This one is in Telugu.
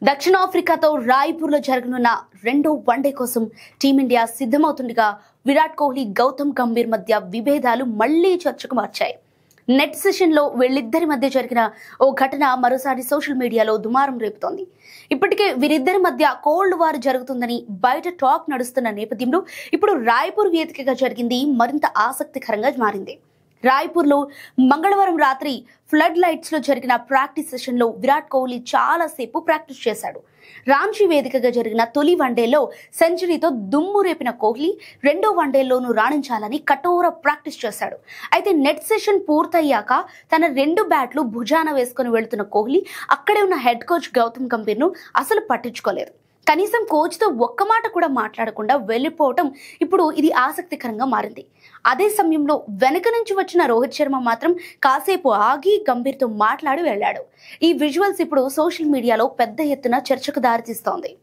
దక్షిణాఫ్రికాతో రాయ్పూర్లో జరగనున్న రెండో వన్డే కోసం టీమిండియా సిద్ధమవుతుండగా విరాట్ కోహ్లీ, గౌతమ్ గంభీర్ మధ్య విభేదాలు మళ్లీ చర్చకు మార్చాయి. నెట్ సెషన్లో వీళ్ళిద్దరి మధ్య జరిగిన ఓ ఘటన మరోసారి సోషల్ మీడియాలో దుమారం రేపుతోంది. ఇప్పటికే వీరిద్దరి మధ్య కోల్డ్ వార్ జరుగుతుందని బయట టాక్ నడుస్తున్న నేపథ్యంలో ఇప్పుడు రాయ్పూర్ వేదికగా జరిగింది మరింత ఆసక్తికరంగా మారింది. రాయ్పూర్లో మంగళవారం రాత్రి ఫ్లడ్ లైట్స్ లో జరిగిన ప్రాక్టీస్ సెషన్ లో విరాట్ కోహ్లీ చాలా సేపు ప్రాక్టీస్ చేశాడు. రాంచీ వేదికగా జరిగిన తొలి వన్డేలో సెంచరీతో దుమ్ము రేపిన కోహ్లీ రెండో వన్డేలోనూ రాణించాలని కఠోర ప్రాక్టీస్ చేశాడు. అయితే నెట్ సెషన్ పూర్తయ్యాక తన రెండు బ్యాట్లు భుజాన వేసుకుని వెళ్తున్న కోహ్లీ అక్కడే ఉన్న హెడ్ కోచ్ గౌతమ్ గంభీర్ ను అసలు పట్టించుకోలేదు. కనీసం కోచ్ తో ఒక్క మాట కూడా మాట్లాడకుండా వెళ్లిపోవటం ఇప్పుడు ఇది ఆసక్తికరంగా మారింది. అదే సమయంలో వెనక నుంచి వచ్చిన రోహిత్ శర్మ మాత్రం కాసేపు ఆగి గంభీర్ తో మాట్లాడి వెళ్లాడు. ఈ విజువల్స్ ఇప్పుడు సోషల్ మీడియాలో పెద్ద ఎత్తున చర్చకు దారితీస్తోంది.